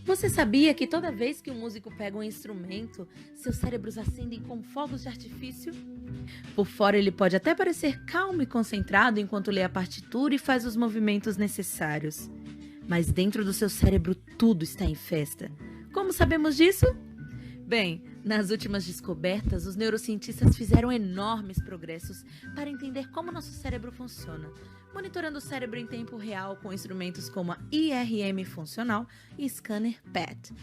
Você sabia que toda vez que um músico pega um instrumento, seus cérebros acendem como fogos de artifício? Por fora ele pode até parecer calmo e concentrado enquanto lê a partitura e faz os movimentos necessários. Mas dentro do seu cérebro tudo está em festa. Como sabemos disso? Bem, nas últimas descobertas, os neurocientistas fizeram enormes progressos para entender como nosso cérebro funciona, monitorando o cérebro em tempo real com instrumentos como a IRM funcional e scanner PET.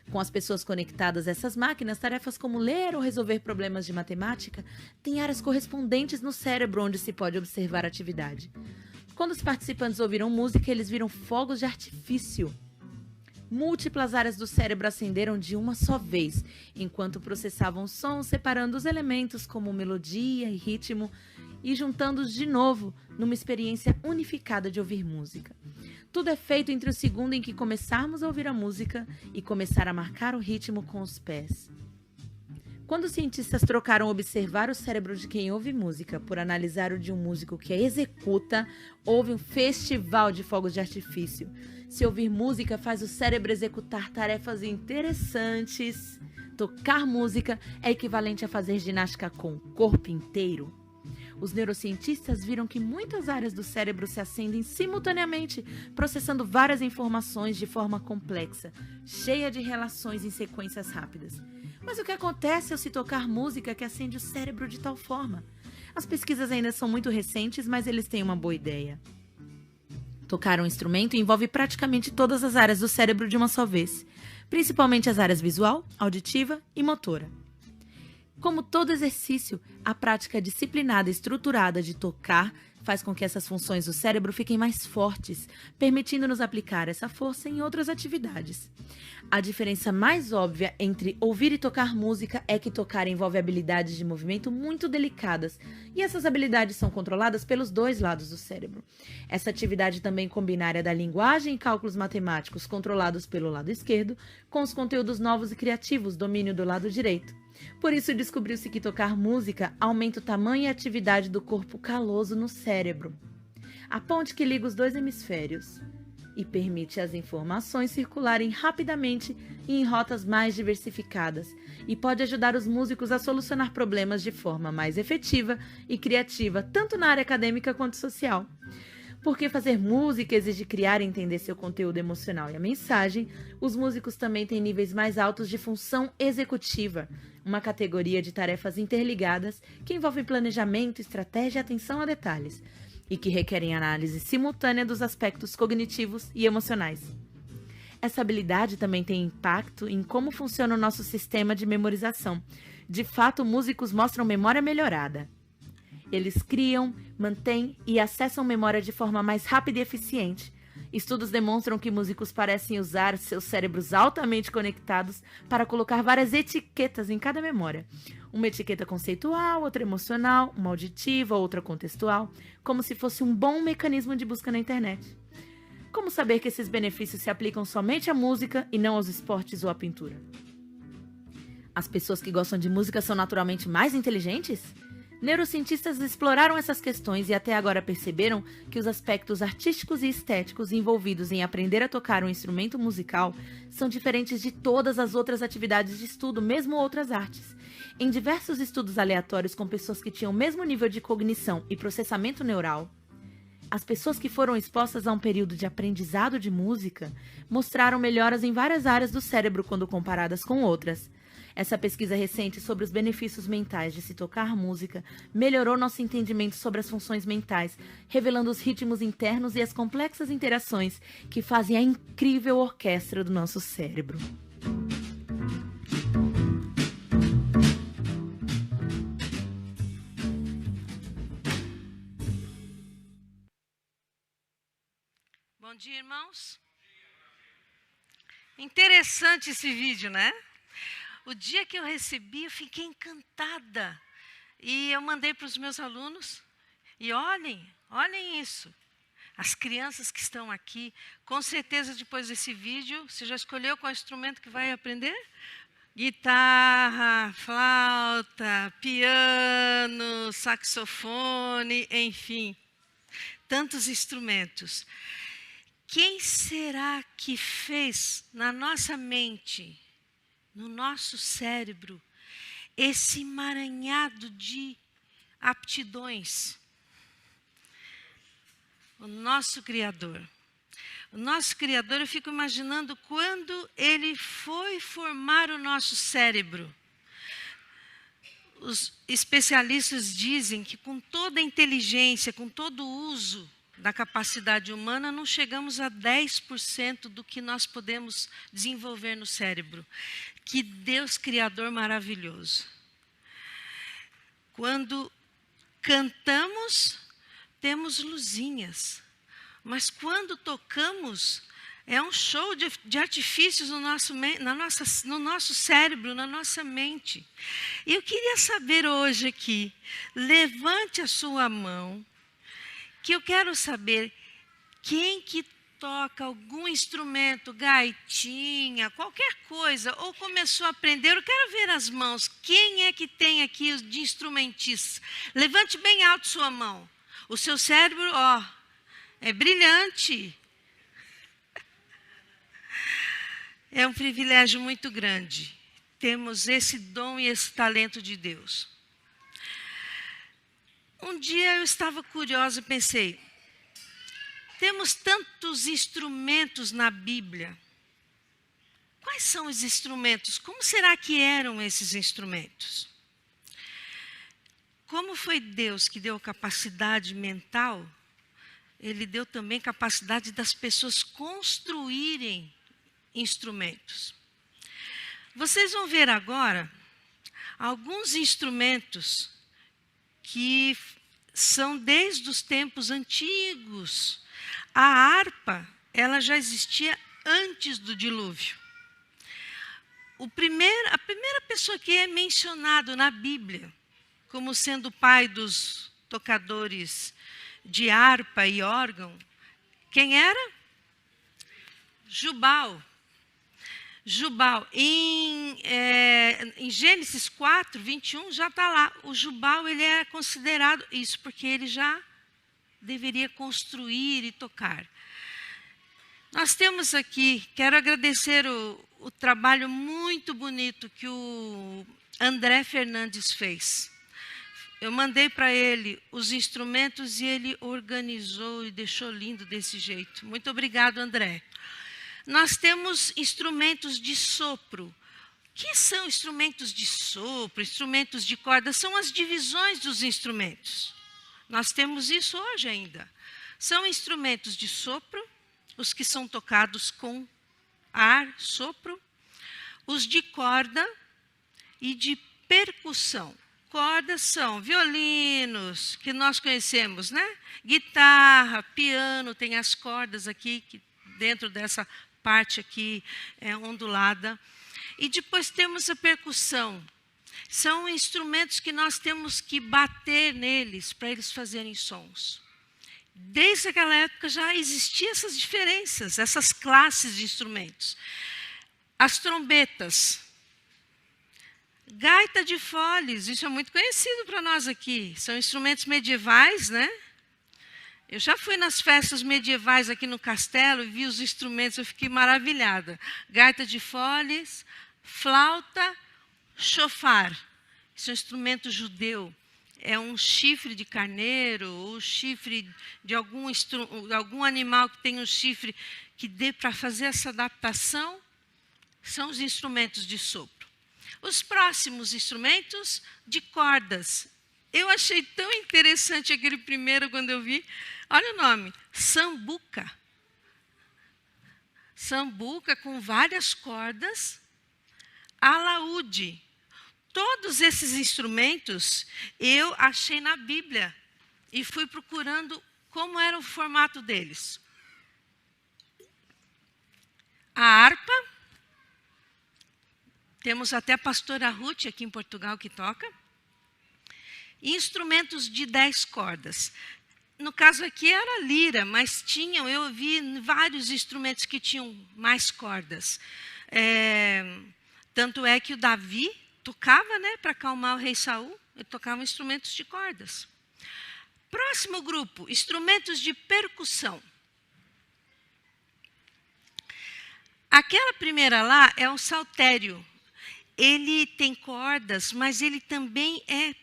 Com as pessoas conectadas a essas máquinas, tarefas como ler ou resolver problemas de matemática têm áreas correspondentes no cérebro onde se pode observar a atividade. Quando os participantes ouviram música, eles viram fogos de artifício. Múltiplas áreas do cérebro acenderam de uma só vez, enquanto processavam sons, separando os elementos como melodia e ritmo e juntando-os de novo numa experiência unificada de ouvir música. Tudo é feito entre o segundo em que começarmos a ouvir a música e começar a marcar o ritmo com os pés. Quando os cientistas trocaram observar o cérebro de quem ouve música por analisar o de um músico que a executa, houve um festival de fogos de artifício. Se ouvir música faz o cérebro executar tarefas interessantes, tocar música é equivalente a fazer ginástica com o corpo inteiro. Os neurocientistas viram que muitas áreas do cérebro se acendem simultaneamente, processando várias informações de forma complexa, cheia de relações em sequências rápidas. Mas o que acontece ao se tocar música que acende o cérebro de tal forma? As pesquisas ainda são muito recentes, mas eles têm uma boa ideia. Tocar um instrumento envolve praticamente todas as áreas do cérebro de uma só vez, principalmente as áreas visual, auditiva e motora. Como todo exercício, a prática disciplinada e estruturada de tocar faz com que essas funções do cérebro fiquem mais fortes, permitindo-nos aplicar essa força em outras atividades. A diferença mais óbvia entre ouvir e tocar música é que tocar envolve habilidades de movimento muito delicadas, e essas habilidades são controladas pelos dois lados do cérebro. Essa atividade também combina a área da linguagem e cálculos matemáticos controlados pelo lado esquerdo, com os conteúdos novos e criativos, domínio do lado direito. Por isso, descobriu-se que tocar música aumenta o tamanho e a atividade do corpo caloso no cérebro, a ponte que liga os dois hemisférios, e permite as informações circularem rapidamente e em rotas mais diversificadas, e pode ajudar os músicos a solucionar problemas de forma mais efetiva e criativa, tanto na área acadêmica quanto social. Porque fazer música exige criar e entender seu conteúdo emocional e a mensagem, os músicos também têm níveis mais altos de função executiva, uma categoria de tarefas interligadas que envolvem planejamento, estratégia e atenção a detalhes, e que requerem análise simultânea dos aspectos cognitivos e emocionais. Essa habilidade também tem impacto em como funciona o nosso sistema de memorização. De fato, músicos mostram memória melhorada. Eles criam, mantêm e acessam memória de forma mais rápida e eficiente. Estudos demonstram que músicos parecem usar seus cérebros altamente conectados para colocar várias etiquetas em cada memória. Uma etiqueta conceitual, outra emocional, uma auditiva, outra contextual, como se fosse um bom mecanismo de busca na internet. Como saber que esses benefícios se aplicam somente à música e não aos esportes ou à pintura? As pessoas que gostam de música são naturalmente mais inteligentes? Neurocientistas exploraram essas questões e até agora perceberam que os aspectos artísticos e estéticos envolvidos em aprender a tocar um instrumento musical são diferentes de todas as outras atividades de estudo, mesmo outras artes. Em diversos estudos aleatórios com pessoas que tinham o mesmo nível de cognição e processamento neural, as pessoas que foram expostas a um período de aprendizado de música mostraram melhoras em várias áreas do cérebro quando comparadas com outras. Essa pesquisa recente sobre os benefícios mentais de se tocar música melhorou nosso entendimento sobre as funções mentais, revelando os ritmos internos e as complexas interações que fazem a incrível orquestra do nosso cérebro. Bom dia, irmãos. Interessante esse vídeo, né? O dia que eu recebi, eu fiquei encantada. E eu mandei para os meus alunos. E olhem isso. As crianças que estão aqui, com certeza depois desse vídeo, você já escolheu qual instrumento que vai aprender? Guitarra, flauta, piano, saxofone, enfim. Tantos instrumentos. quem será que fez na nossa mente, no nosso cérebro, esse emaranhado de aptidões? O nosso Criador. O nosso Criador, eu fico imaginando quando Ele foi formar o nosso cérebro. Os especialistas dizem que com toda a inteligência, com todo o uso da capacidade humana, não chegamos a 10% do que nós podemos desenvolver no cérebro. Que Deus Criador maravilhoso. Quando cantamos, temos luzinhas. Mas quando tocamos, é um show de artifícios no nosso cérebro, na nossa mente. E eu queria saber hoje aqui, levante a sua mão, que eu quero saber quem que toca algum instrumento, gaitinha, qualquer coisa, ou começou a aprender. Eu quero ver as mãos. Quem é que tem aqui de instrumentistas? Levante bem alto sua mão. O seu cérebro, é brilhante. É um privilégio muito grande. Temos esse dom e esse talento de Deus. Um dia eu estava curiosa e pensei, temos tantos instrumentos na Bíblia. Quais são os instrumentos? Como será que eram esses instrumentos? Como foi Deus que deu capacidade mental, Ele deu também capacidade das pessoas construírem instrumentos. Vocês vão ver agora alguns instrumentos que são desde os tempos antigos. A harpa, ela já existia antes do dilúvio. A primeira pessoa que é mencionado na Bíblia como sendo o pai dos tocadores de harpa e órgão, quem era? Jubal. Jubal. Em Gênesis 4, 21, já está lá. O Jubal, ele é considerado isso, porque ele já deveria construir e tocar. Nós temos aqui, quero agradecer o trabalho muito bonito que o André Fernandes fez. Eu mandei para ele os instrumentos e ele organizou e deixou lindo desse jeito. Muito obrigado, André. Nós temos instrumentos de sopro. O que são instrumentos de sopro, instrumentos de corda? São as divisões dos instrumentos. Nós temos isso hoje ainda. São instrumentos de sopro, os que são tocados com ar, sopro, os de corda e de percussão. Cordas são violinos, que nós conhecemos, né? Guitarra, piano, tem as cordas aqui, que dentro dessa parte aqui ondulada. E depois temos a percussão. São instrumentos que nós temos que bater neles para eles fazerem sons. Desde aquela época já existiam essas diferenças, essas classes de instrumentos. As trombetas. Gaita de foles, isso é muito conhecido para nós aqui. São instrumentos medievais, né? Eu já fui nas festas medievais aqui no castelo e vi os instrumentos, eu fiquei maravilhada. Gaita de foles, flauta, chofar. Isso é um instrumento judeu. É um chifre de carneiro ou chifre de algum animal que tem um chifre que dê para fazer essa adaptação. São os instrumentos de sopro. Os próximos instrumentos de cordas. Eu achei tão interessante aquele primeiro quando eu vi. Olha o nome, sambuca. Sambuca com várias cordas. Alaúde. Todos esses instrumentos eu achei na Bíblia e fui procurando como era o formato deles. A harpa. Temos até a pastora Ruth aqui em Portugal que toca. Instrumentos de 10 cordas. No caso aqui era lira, mas eu vi vários instrumentos que tinham mais cordas. Tanto é que o Davi tocava, né, para acalmar o rei Saul, ele tocava instrumentos de cordas. Próximo grupo, instrumentos de percussão. Aquela primeira lá é um saltério. Ele tem cordas, mas ele também é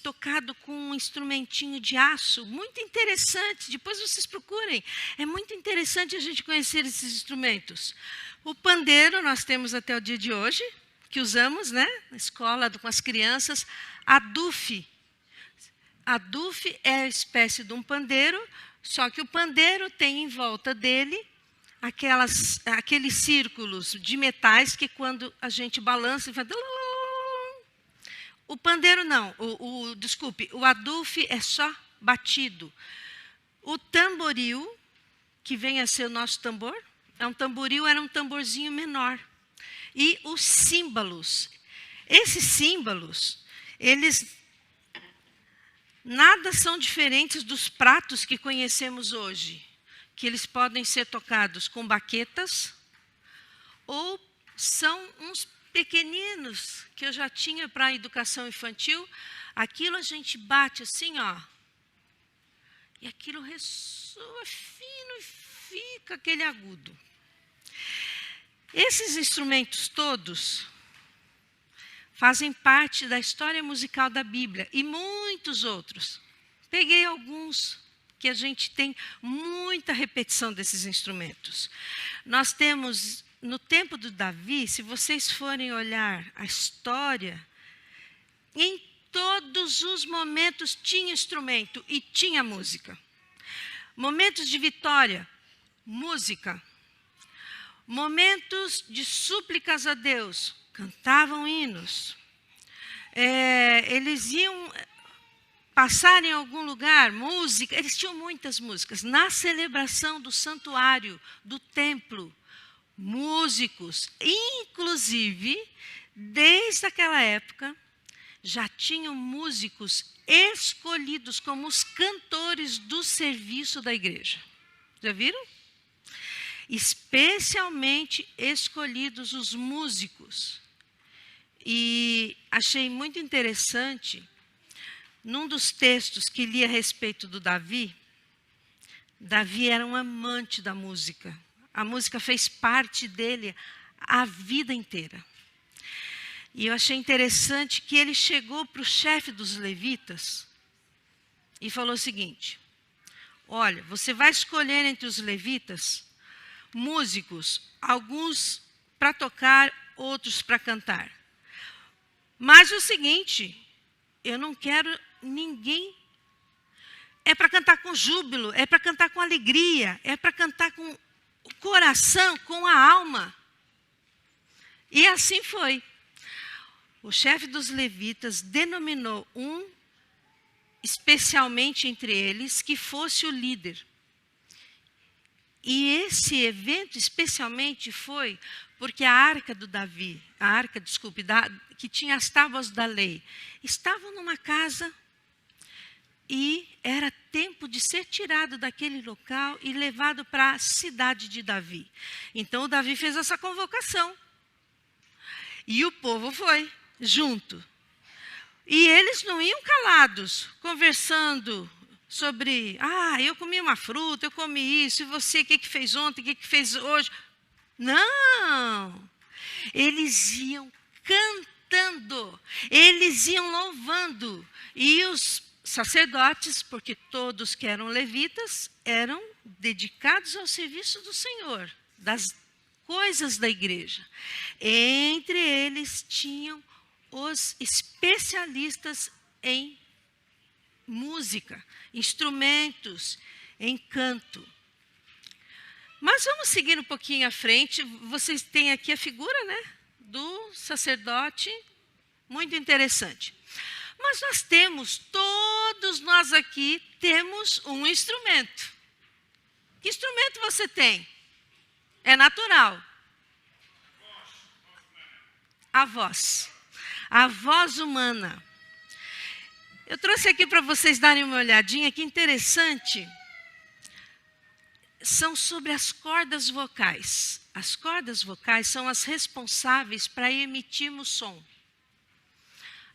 tocado com um instrumentinho de aço, muito interessante. Depois vocês procurem. É muito interessante a gente conhecer esses instrumentos. O pandeiro nós temos até o dia de hoje, que usamos, né, na escola com as crianças. A dufe. A dufe é a espécie de um pandeiro, só que o pandeiro tem em volta dele aqueles círculos de metais que quando a gente balança e faz... O pandeiro não, desculpe, o adufe é só batido. O tamboril, que vem a ser o nosso tambor, era um tamborzinho menor. E os símbolos. Esses símbolos, eles nada são diferentes dos pratos que conhecemos hoje, que eles podem ser tocados com baquetas, ou são uns pequeninos, que eu já tinha para a educação infantil. Aquilo a gente bate assim, ó, e aquilo ressoa fino e fica aquele agudo. Esses instrumentos todos fazem parte da história musical da Bíblia e muitos outros. Peguei alguns que a gente tem muita repetição desses instrumentos. Nós temos, no tempo do Davi, se vocês forem olhar a história, em todos os momentos tinha instrumento e tinha música. Momentos de vitória, música. Momentos de súplicas a Deus, cantavam hinos. Eles iam passar em algum lugar, música, eles tinham muitas músicas. Na celebração do santuário, do templo, músicos, inclusive, desde aquela época, já tinham músicos escolhidos como os cantores do serviço da igreja. Já viram? Especialmente escolhidos os músicos. E achei muito interessante, num dos textos que li a respeito do Davi, Davi era um amante da música. A música fez parte dele a vida inteira. E eu achei interessante que ele chegou para o chefe dos levitas e falou o seguinte: olha, você vai escolher entre os levitas músicos, alguns para tocar, outros para cantar. Mas o seguinte, eu não quero ninguém. É para cantar com júbilo, é para cantar com alegria, é para cantar com o coração, com a alma. E assim foi. O chefe dos levitas denominou um, especialmente entre eles, que fosse o líder. E esse evento especialmente foi porque a arca do Davi, que tinha as tábuas da lei, estavam numa casa e era tempo de ser tirado daquele local e levado para a cidade de Davi. Então o Davi fez essa convocação. E o povo foi junto. E eles não iam calados, conversando sobre, eu comi uma fruta, eu comi isso, e você, o que fez ontem, o que fez hoje? Não! Eles iam cantando, eles iam louvando. E os sacerdotes, porque todos que eram levitas, eram dedicados ao serviço do Senhor, das coisas da igreja. Entre eles tinham os especialistas em música, instrumentos, em canto. Mas vamos seguir um pouquinho à frente. Vocês têm aqui a figura, né, do sacerdote, muito interessante. Mas todos nós aqui temos um instrumento. Que instrumento você tem? É natural. A voz. A voz humana. Eu trouxe aqui para vocês darem uma olhadinha, que interessante. São sobre as cordas vocais. As cordas vocais são as responsáveis para emitirmos som.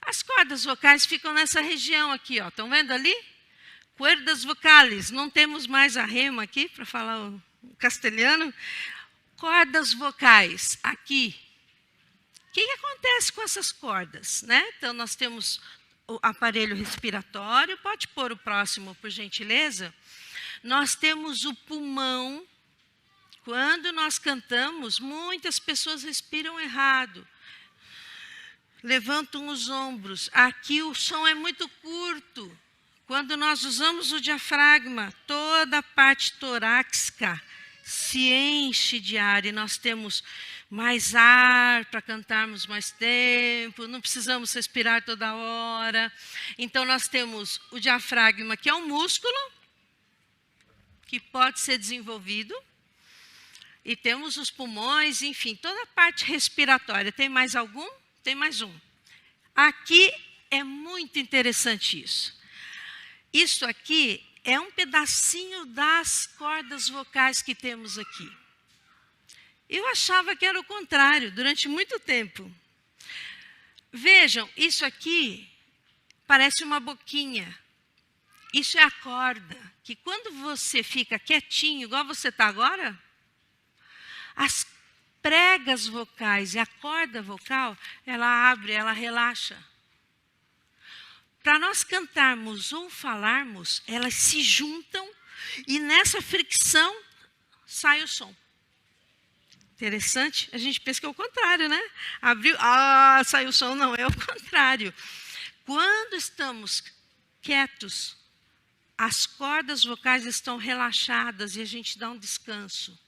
As cordas vocais ficam nessa região aqui, ó. Estão vendo ali? Cuerdas vocales. Não temos mais a rema aqui, para falar o castelhano. cordas vocais aqui. O que acontece com essas cordas, né? Então, nós temos o aparelho respiratório. Pode pôr o próximo, por gentileza. Nós temos o pulmão. Quando nós cantamos, muitas pessoas respiram errado. Levantam os ombros. Aqui o som é muito curto. Quando nós usamos o diafragma, toda a parte torácica se enche de ar e nós temos mais ar para cantarmos mais tempo, não precisamos respirar toda hora. Então, nós temos o diafragma, que é um músculo que pode ser desenvolvido, e temos os pulmões, enfim, toda a parte respiratória. Tem mais algum? Tem mais um. Aqui é muito interessante isso. Isso aqui é um pedacinho das cordas vocais que temos aqui. Eu achava que era o contrário, durante muito tempo. Vejam, isso aqui parece uma boquinha. Isso é a corda, que quando você fica quietinho, igual você está agora, as pregas vocais e a corda vocal, ela abre, ela relaxa. Para nós cantarmos ou falarmos, elas se juntam e nessa fricção sai o som. Interessante, a gente pensa que é o contrário, né? Abriu, saiu o som, não, é o contrário. Quando estamos quietos, as cordas vocais estão relaxadas e a gente dá um descanso.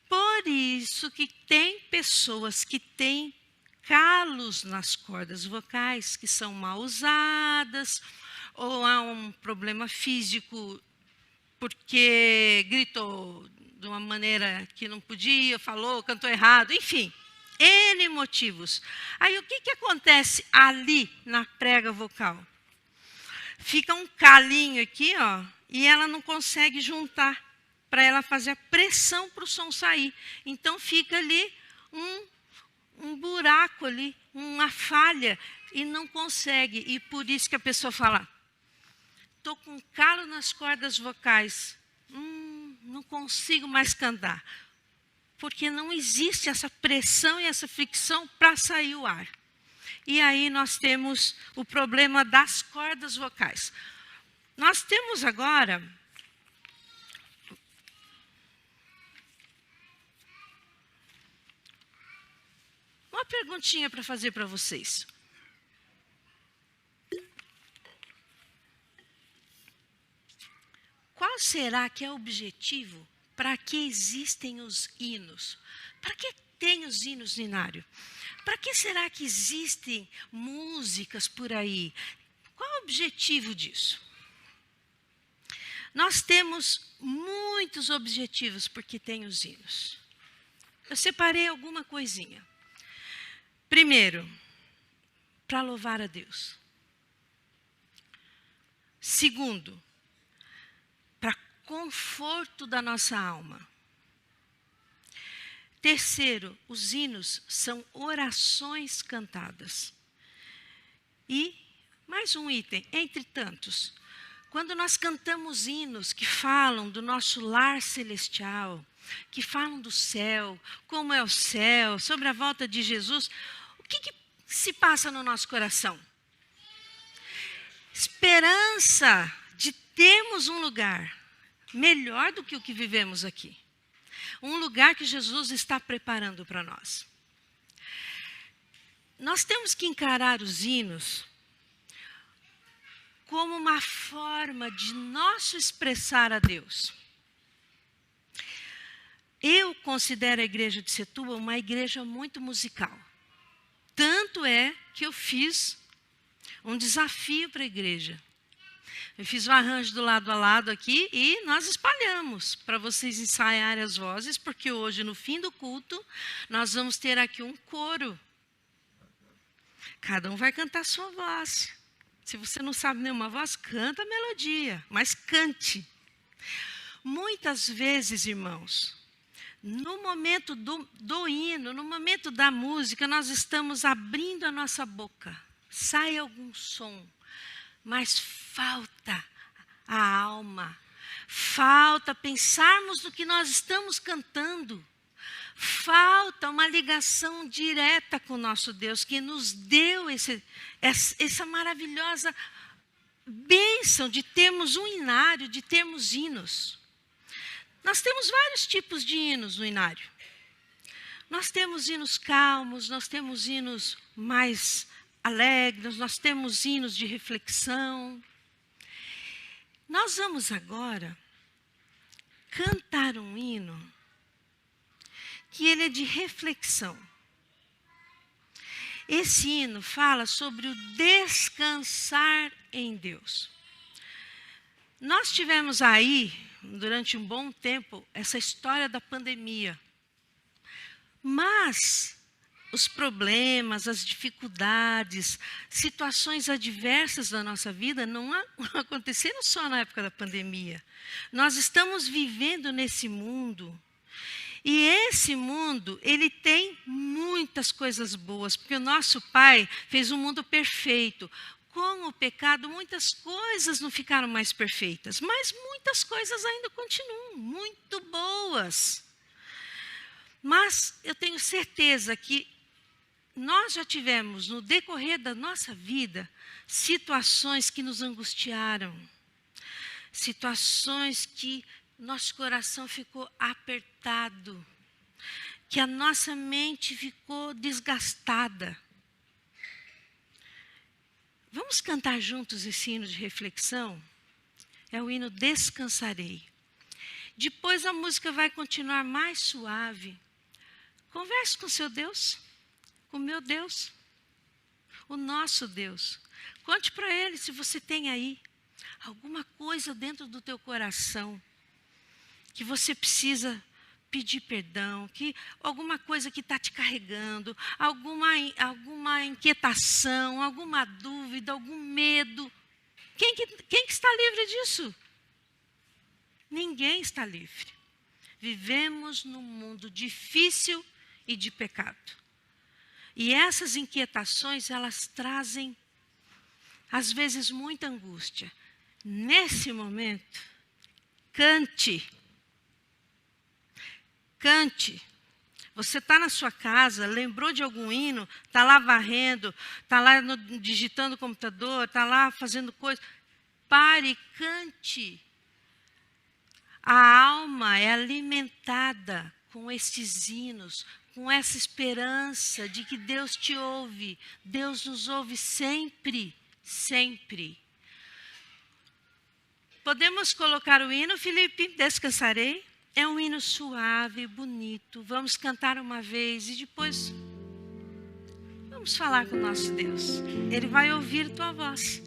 Por isso que tem pessoas que têm calos nas cordas vocais, que são mal usadas, ou há um problema físico porque gritou de uma maneira que não podia, falou, cantou errado, enfim, N motivos. Aí o que acontece ali na prega vocal? Fica um calinho aqui, ó, e ela não consegue juntar para ela fazer a pressão para o som sair. Então fica ali um buraco ali, uma falha, e não consegue. E por isso que a pessoa fala, estou com calo nas cordas vocais, não consigo mais cantar. Porque não existe essa pressão e essa fricção para sair o ar. E aí nós temos o problema das cordas vocais. Nós temos agora uma perguntinha para fazer para vocês. Qual será que é o objetivo para que existem os hinos? Para que tem os hinos, Ninário? Para que será que existem músicas por aí? Qual é o objetivo disso? Nós temos muitos objetivos porque tem os hinos. Eu separei alguma coisinha. Primeiro, para louvar a Deus. Segundo, para conforto da nossa alma. Terceiro, os hinos são orações cantadas. E mais um item, entre tantos. Quando nós cantamos hinos que falam do nosso lar celestial, que falam do céu, como é o céu, sobre a volta de Jesus, o que se passa no nosso coração? Esperança de termos um lugar melhor do que o que vivemos aqui. Um lugar que Jesus está preparando para nós. Nós temos que encarar os hinos como uma forma de nosso expressar a Deus. Eu considero a igreja de Setúbal uma igreja muito musical. Tanto é que eu fiz um desafio para a igreja. Eu fiz o arranjo do lado a lado aqui e nós espalhamos para vocês ensaiarem as vozes, porque hoje, no fim do culto, nós vamos ter aqui um coro. Cada um vai cantar a sua voz. Se você não sabe nenhuma voz, canta a melodia, mas cante. Muitas vezes, irmãos, no momento do hino, no momento da música, nós estamos abrindo a nossa boca. Sai algum som, mas falta a alma. Falta pensarmos no que nós estamos cantando. Falta uma ligação direta com o nosso Deus, que nos deu essa maravilhosa bênção de termos um inário, de termos hinos. Nós temos vários tipos de hinos no inário. Nós temos hinos calmos, nós temos hinos mais alegres, nós temos hinos de reflexão. Nós vamos agora cantar um hino que ele é de reflexão. Esse hino fala sobre o descansar em Deus. Nós tivemos aí, durante um bom tempo, essa história da pandemia. Mas os problemas, as dificuldades, situações adversas da nossa vida não aconteceram só na época da pandemia. Nós estamos vivendo nesse mundo. E esse mundo, ele tem muitas coisas boas, porque o nosso Pai fez um mundo perfeito. Com o pecado, muitas coisas não ficaram mais perfeitas, mas muitas coisas ainda continuam muito boas. Mas eu tenho certeza que nós já tivemos, no decorrer da nossa vida, situações que nos angustiaram, situações que nosso coração ficou apertado, que a nossa mente ficou desgastada. Vamos cantar juntos esse hino de reflexão? É o hino Descansarei. Depois a música vai continuar mais suave. Converse com seu Deus, com o meu Deus, o nosso Deus. Conte para Ele se você tem aí alguma coisa dentro do teu coração que você precisa pedir perdão, alguma coisa que está te carregando, alguma inquietação, alguma dúvida, algum medo. Quem que está livre disso? Ninguém está livre. Vivemos num mundo difícil e de pecado. E essas inquietações, elas trazem, às vezes, muita angústia. Nesse momento, cante. Cante. Você está na sua casa, lembrou de algum hino, está lá varrendo, está lá digitando no computador, está lá fazendo coisa. Pare, cante. A alma é alimentada com estes hinos, com essa esperança de que Deus te ouve. Deus nos ouve sempre, sempre. Podemos colocar o hino, Felipe? Descansarei. É um hino suave, bonito. Vamos cantar uma vez e depois vamos falar com o nosso Deus. Ele vai ouvir tua voz.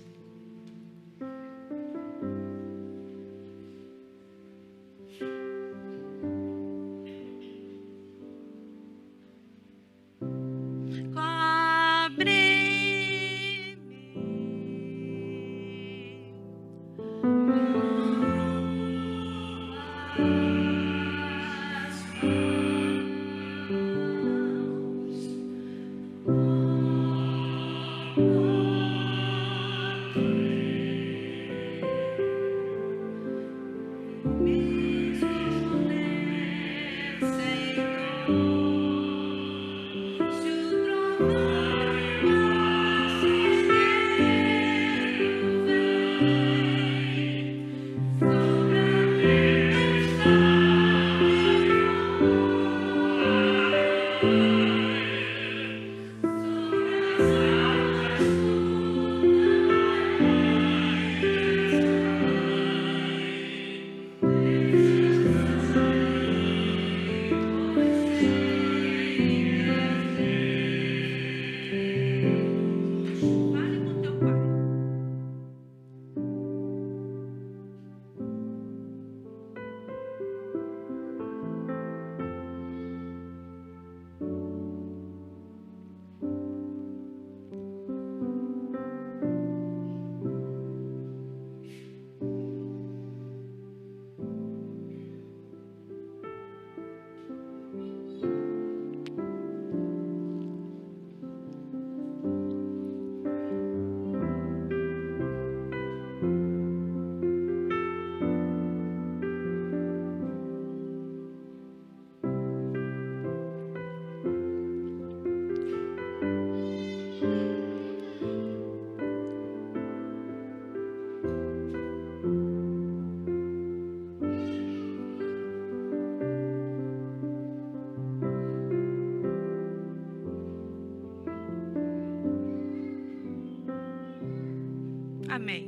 Amém.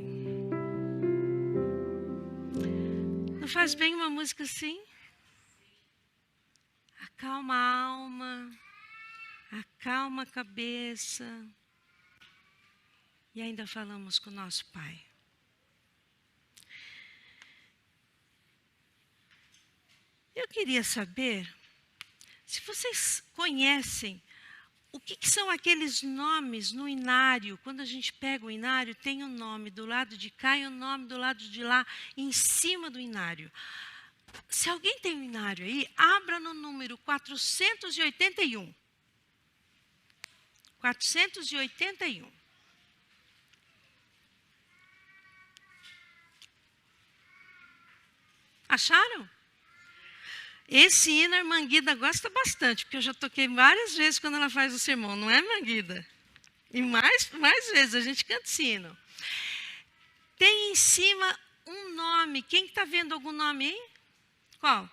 Não faz bem uma música assim? Acalma a alma, acalma a cabeça. E ainda falamos com o nosso Pai. Eu queria saber se vocês conhecem o que são aqueles nomes no inário. Quando a gente pega o inário, tem um nome do lado de cá e um nome do lado de lá, em cima do inário. Se alguém tem um inário aí, abra no número 481. 481. Acharam? Esse hino a Manguida gosta bastante, porque eu já toquei várias vezes quando ela faz o sermão, não é, Manguida? E mais vezes a gente canta esse hino. Tem em cima um nome. Quem está vendo algum nome aí? Qual?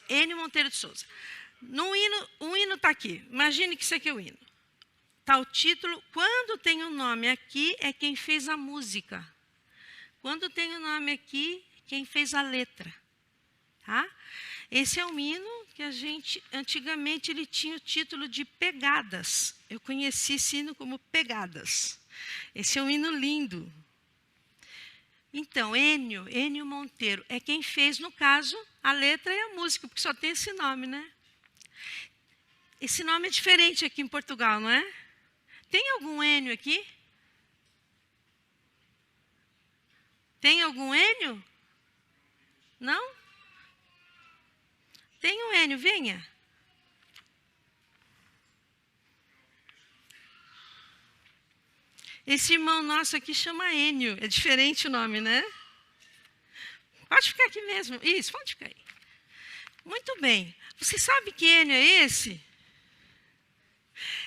Enio Monteiro de Souza. No hino, o hino está aqui. Imagine que isso aqui é o hino. Está o título. Quando tem um nome aqui, é quem fez a música. Quando tem um nome aqui, quem fez a letra. Tá? Esse é um hino que a gente, antigamente, ele tinha o título de Pegadas. Eu conheci esse hino como Pegadas. Esse é um hino lindo. Então, Enio Monteiro, é quem fez, no caso, a letra e a música, porque só tem esse nome, né? Esse nome é diferente aqui em Portugal, não é? Tem algum Enio aqui? Tem algum Enio? Não? Tem um Enio, venha. Esse irmão nosso aqui chama Enio. É diferente o nome, né? Pode ficar aqui mesmo. Isso, pode ficar aí. Muito bem. Você sabe que Enio é esse?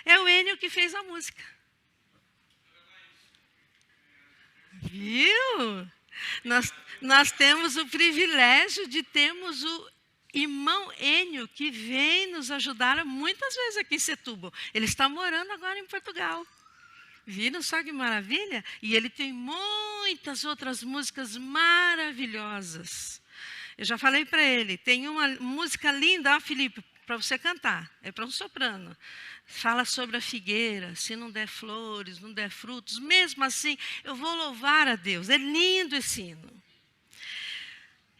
É o Enio que fez a música. Viu? Nós temos o privilégio de termos o irmão Enio, que vem nos ajudar muitas vezes aqui em Setúbal. Ele está morando agora em Portugal. Viram só que maravilha? E ele tem muitas outras músicas maravilhosas. Eu já falei para ele, tem uma música linda, ó, Felipe, para você cantar. É para um soprano. Fala sobre a figueira, se não der flores, não der frutos, mesmo assim, eu vou louvar a Deus. É lindo esse hino.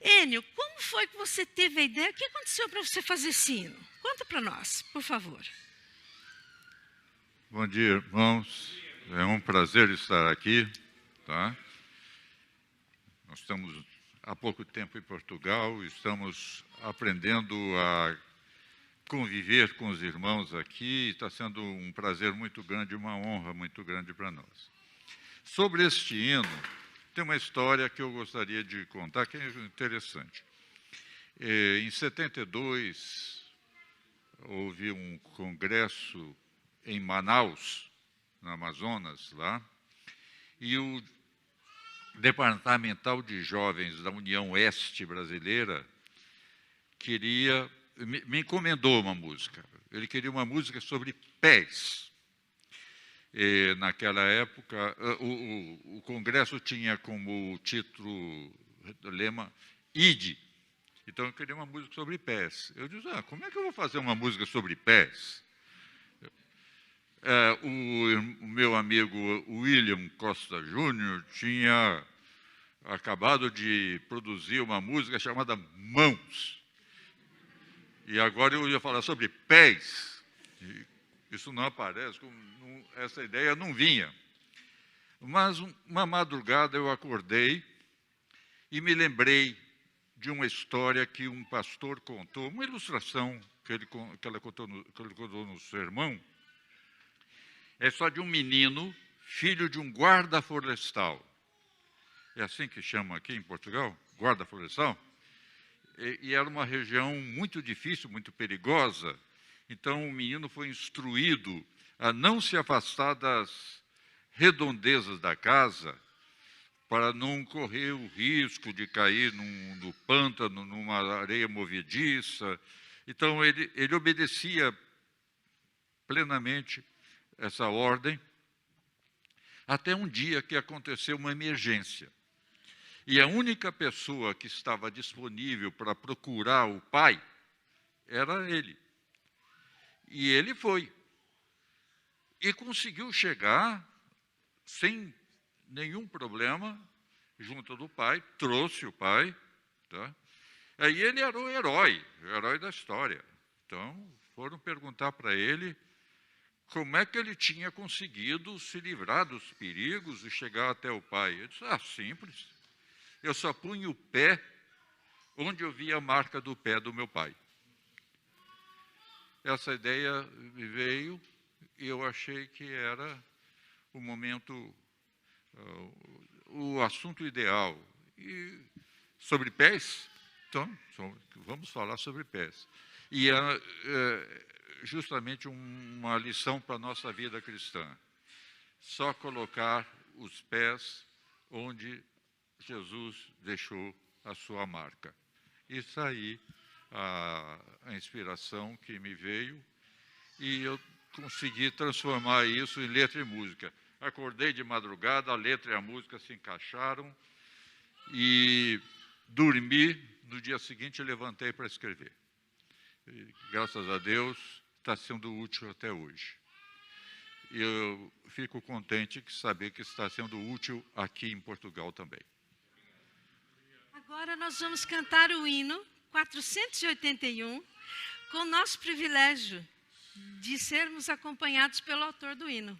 Enio, como foi que você teve a ideia? O que aconteceu para você fazer esse hino? Conta para nós, por favor. Bom dia, irmãos. É um prazer estar aqui. Tá? Nós estamos há pouco tempo em Portugal, estamos aprendendo a conviver com os irmãos aqui. Está sendo um prazer muito grande, uma honra muito grande para nós. Sobre este hino, tem uma história que eu gostaria de contar, que é interessante. Em 72, houve um congresso em Manaus, no Amazonas, lá, e o Departamental de Jovens da União Oeste Brasileira me encomendou uma música. Ele queria uma música sobre pés. E, naquela época, o Congresso tinha como título, lema, Ide. Então, eu queria uma música sobre pés. Eu disse, como é que eu vou fazer uma música sobre pés? O meu amigo William Costa Júnior tinha acabado de produzir uma música chamada Mãos. E agora eu ia falar sobre pés. Isso não aparece, essa ideia não vinha. Mas uma madrugada eu acordei e me lembrei de uma história que um pastor contou, uma ilustração que ele contou no sermão. É só de um menino, filho de um guarda florestal. É assim que chamam aqui em Portugal, guarda florestal. E era uma região muito difícil, muito perigosa. Então, o menino foi instruído a não se afastar das redondezas da casa para não correr o risco de cair no pântano, numa areia movediça. Então, ele obedecia plenamente essa ordem. Até um dia que aconteceu uma emergência. E a única pessoa que estava disponível para procurar o pai era ele. E ele foi. E conseguiu chegar sem nenhum problema junto do pai, trouxe o pai. Tá? Aí ele era o herói da história. Então, foram perguntar para ele como é que ele tinha conseguido se livrar dos perigos e chegar até o pai. Ele disse, simples. Eu só punho o pé onde eu via a marca do pé do meu pai. Essa ideia me veio e eu achei que era o momento, o assunto ideal. E sobre pés, então, vamos falar sobre pés. E justamente uma lição para a nossa vida cristã. Só colocar os pés onde Jesus deixou a sua marca. Isso aí, a inspiração que me veio, e eu consegui transformar isso em letra e música. Acordei de madrugada, a letra e a música se encaixaram, e dormi, no dia seguinte levantei para escrever. E, graças a Deus, está sendo útil até hoje. E eu fico contente de saber que está sendo útil aqui em Portugal também. Agora nós vamos cantar o hino 481, com o nosso privilégio de sermos acompanhados pelo autor do hino.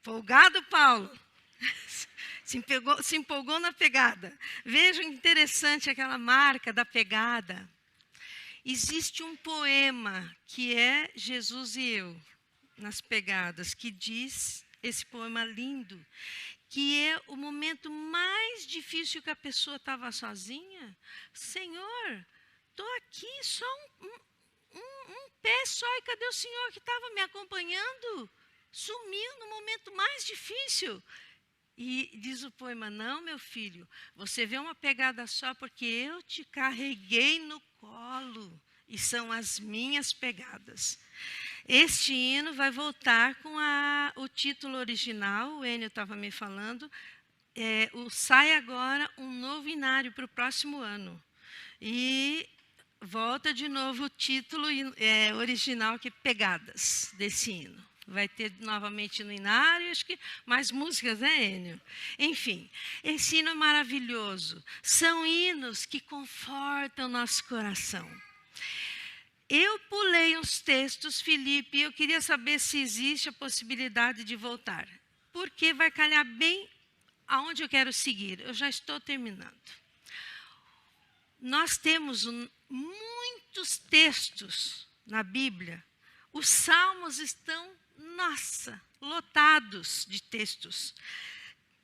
Folgado Paulo, se empolgou na pegada. Vejam interessante aquela marca da pegada. Existe um poema que é Jesus e Eu, nas pegadas, que diz, esse poema lindo, que é o momento mais difícil que a pessoa estava sozinha. Senhor, estou aqui só um pé só, e cadê o Senhor que estava me acompanhando? Sumiu no momento mais difícil. E diz o poema, não, meu filho, você vê uma pegada só porque eu te carreguei no colo e são as minhas pegadas. Este hino vai voltar com o título original, o Enio estava me falando, sai agora um novo inário para o próximo ano. E volta de novo o título original, que é Pegadas, desse hino. Vai ter novamente no inário, acho que mais músicas, né, Enio? Enfim, esse hino é maravilhoso. São hinos que confortam o nosso coração. Eu pulei uns textos, Felipe, e eu queria saber se existe a possibilidade de voltar. Porque vai calhar bem aonde eu quero seguir. Eu já estou terminando. nós temos muitos textos na Bíblia. Os salmos estão, nossa, lotados de textos.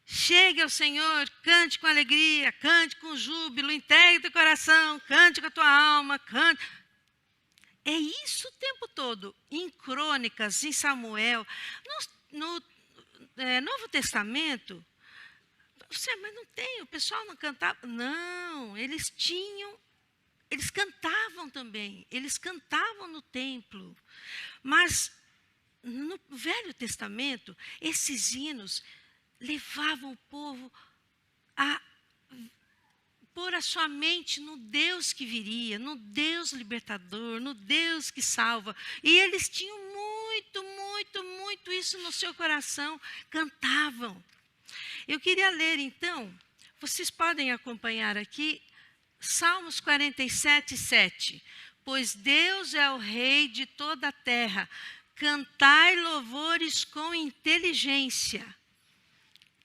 Chegue ao Senhor, cante com alegria, cante com júbilo, entregue teu coração, cante com a tua alma, cante. É isso o tempo todo. Em Crônicas, em Samuel, no Novo Testamento, você, mas não tem, o pessoal não cantava. Não, eles cantavam também, eles cantavam no templo. Mas no Velho Testamento, esses hinos levavam o povo a pôr a sua mente no Deus que viria, no Deus libertador, no Deus que salva. E eles tinham muito isso no seu coração, cantavam. Eu queria ler, então, vocês podem acompanhar aqui, Salmos 47, 7. Pois Deus é o Rei de toda a terra, cantai louvores com inteligência.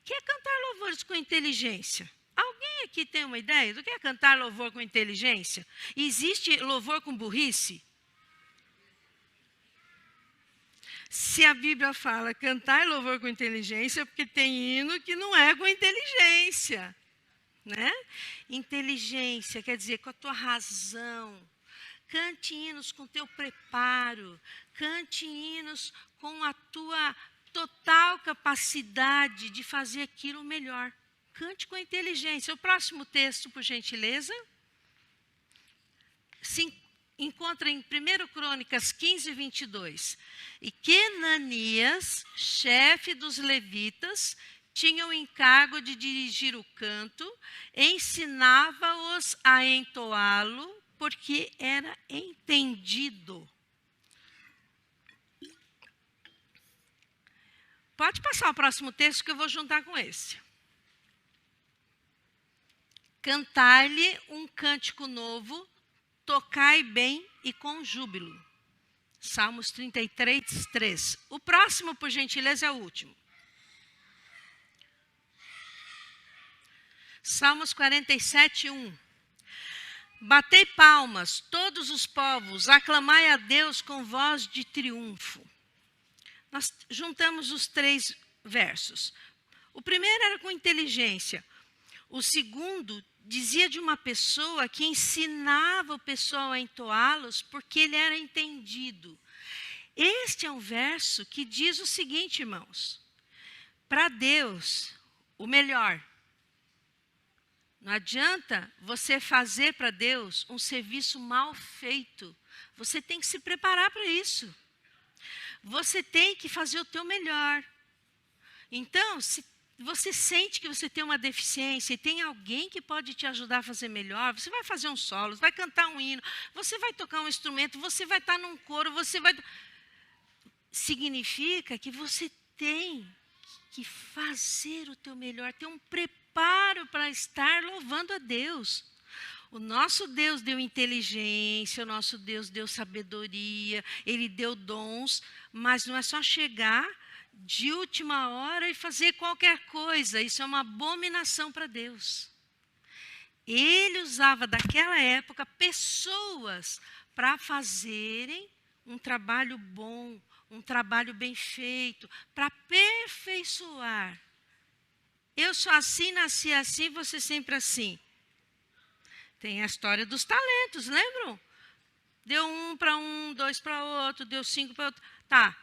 O que é cantar louvores com inteligência? Alguém aqui tem uma ideia do que é cantar louvor com inteligência? Existe louvor com burrice? Se a Bíblia fala cantar louvor com inteligência, é porque tem hino que não é com inteligência. Né? Inteligência quer dizer com a tua razão. Cante hinos com o teu preparo. Cante hinos com a tua total capacidade de fazer aquilo melhor. Cante com inteligência. O próximo texto, por gentileza. Se encontra em 1 Crônicas 15, 22. E Quenanias, chefe dos levitas, tinha o encargo de dirigir o canto, ensinava-os a entoá-lo, porque era entendido. Pode passar o próximo texto que eu vou juntar com esse. Cantai-lhe um cântico novo, tocai bem e com júbilo. Salmos 33, 3. O próximo, por gentileza, é o último. Salmos 47, 1. Batei palmas, todos os povos, aclamai a Deus com voz de triunfo. Nós juntamos os 3 versos. O primeiro era com inteligência. O segundo dizia de uma pessoa que ensinava o pessoal a entoá-los porque ele era entendido. Este é um verso que diz o seguinte, irmãos. Para Deus, o melhor. Não adianta você fazer para Deus um serviço mal feito. Você tem que se preparar para isso. Você tem que fazer o teu melhor. Então, se você sente que você tem uma deficiência e tem alguém que pode te ajudar a fazer melhor, você vai fazer um solo, vai cantar um hino, você vai tocar um instrumento, você vai estar num coro, você vai... Significa que você tem que fazer o teu melhor, ter um preparo para estar louvando a Deus. O nosso Deus deu inteligência, o nosso Deus deu sabedoria, Ele deu dons, mas não é só chegar de última hora e fazer qualquer coisa. Isso é uma abominação para Deus. Ele usava daquela época pessoas para fazerem um trabalho bom, um trabalho bem feito, para aperfeiçoar. Eu sou assim, nasci assim, você sempre assim. Tem a história dos talentos, lembram? Deu 1 para um, 2 para outro, deu 5 para outro. Tá.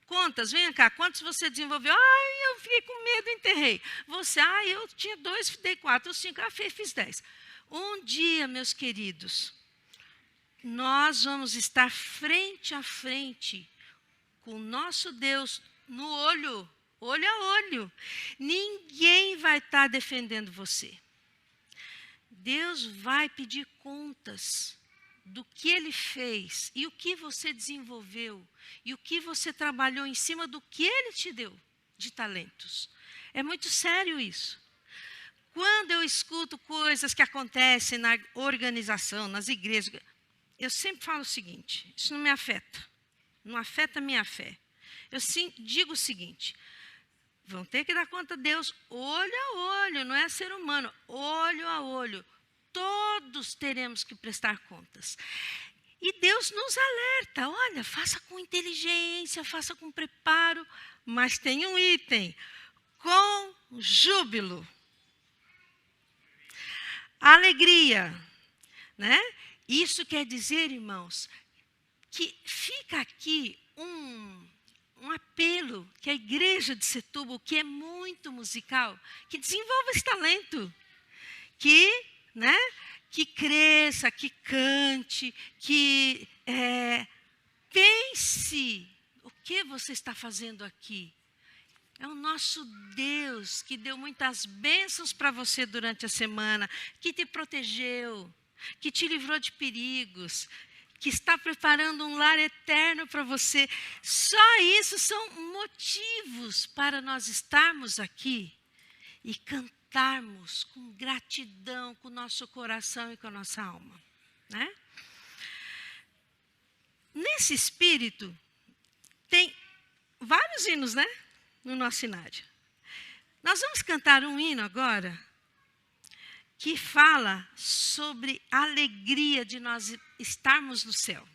Contas, venha cá, quantos você desenvolveu? Eu fiquei com medo, enterrei. Você, eu tinha 2, dei 4, 5, fiz 10. Um dia, meus queridos, nós vamos estar frente a frente com o nosso Deus no olho a olho. Ninguém vai estar defendendo você. Deus vai pedir contas do que Ele fez e o que você desenvolveu e o que você trabalhou em cima do que Ele te deu de talentos. É muito sério isso. Quando eu escuto coisas que acontecem na organização, nas igrejas, eu sempre falo o seguinte, isso não me afeta, não afeta a minha fé. Eu sim, digo o seguinte, vão ter que dar conta a Deus olho a olho, não é ser humano, olho a olho. todos teremos que prestar contas. E Deus nos alerta, olha, faça com inteligência, faça com preparo, mas tem um item, com júbilo. Alegria, né? Isso quer dizer, irmãos, que fica aqui um apelo que a igreja de Setúbal, que é muito musical, que desenvolva esse talento, que cresça, que cante, que pense o que você está fazendo aqui. É o nosso Deus que deu muitas bênçãos para você durante a semana, que te protegeu, que te livrou de perigos, que está preparando um lar eterno para você. Só isso são motivos para nós estarmos aqui e cantarmos com gratidão, com o nosso coração e com a nossa alma, né? Nesse espírito, tem vários hinos, né? No nosso cenário. Nós vamos cantar um hino agora que fala sobre a alegria de nós estarmos no céu.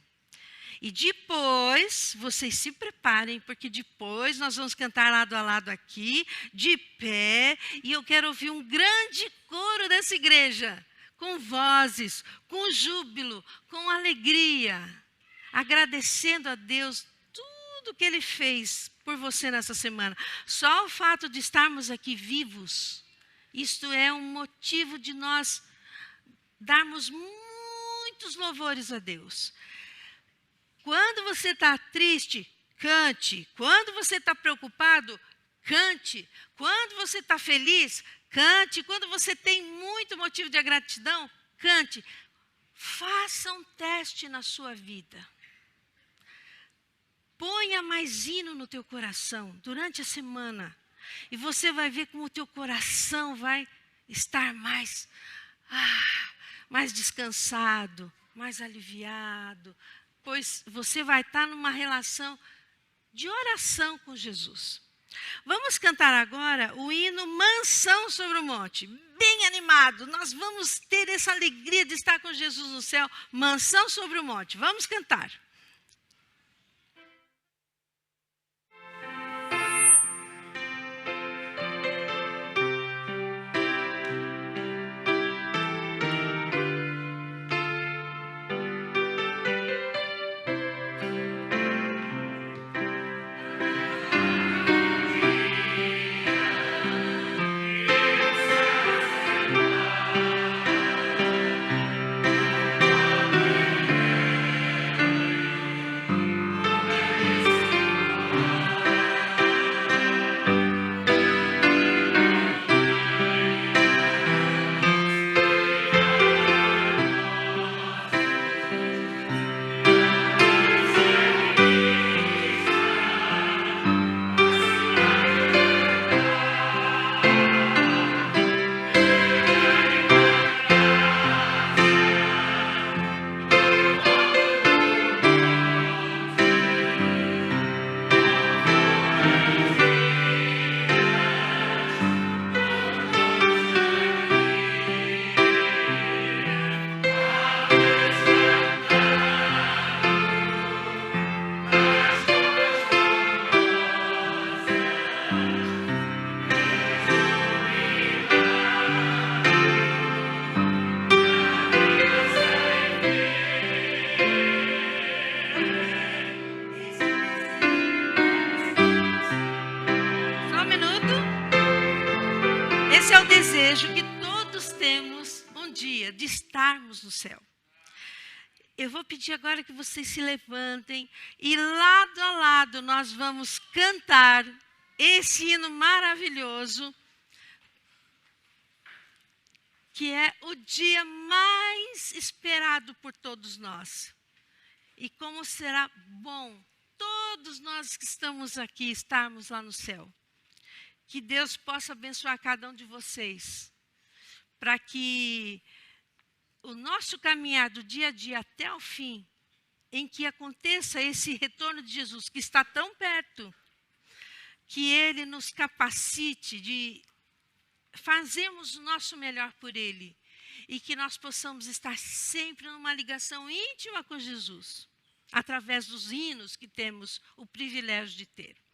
E depois, vocês se preparem, porque depois nós vamos cantar lado a lado aqui, de pé, e eu quero ouvir um grande coro dessa igreja, com vozes, com júbilo, com alegria, agradecendo a Deus tudo que Ele fez por você nessa semana. Só o fato de estarmos aqui vivos, isto é um motivo de nós darmos muitos louvores a Deus. Quando você está triste, cante. Quando você está preocupado, cante. Quando você está feliz, cante. Quando você tem muito motivo de gratidão, cante. Faça um teste na sua vida. Ponha mais hino no teu coração durante a semana. E você vai ver como o teu coração vai estar mais descansado, mais aliviado. Pois você vai estar numa relação de oração com Jesus. Vamos cantar agora o hino Mansão sobre o Monte. Bem animado, nós vamos ter essa alegria de estar com Jesus no céu. Mansão sobre o Monte. Vamos cantar. Esse é o desejo que todos temos um dia, de estarmos no céu. Eu vou pedir agora que vocês se levantem e lado a lado nós vamos cantar esse hino maravilhoso, que é o dia mais esperado por todos nós. E como será bom todos nós que estamos aqui estarmos lá no céu. Que Deus possa abençoar cada um de vocês, para que o nosso caminhar do dia a dia até o fim, em que aconteça esse retorno de Jesus, que está tão perto, que Ele nos capacite de fazermos o nosso melhor por Ele e que nós possamos estar sempre numa ligação íntima com Jesus, através dos hinos que temos o privilégio de ter.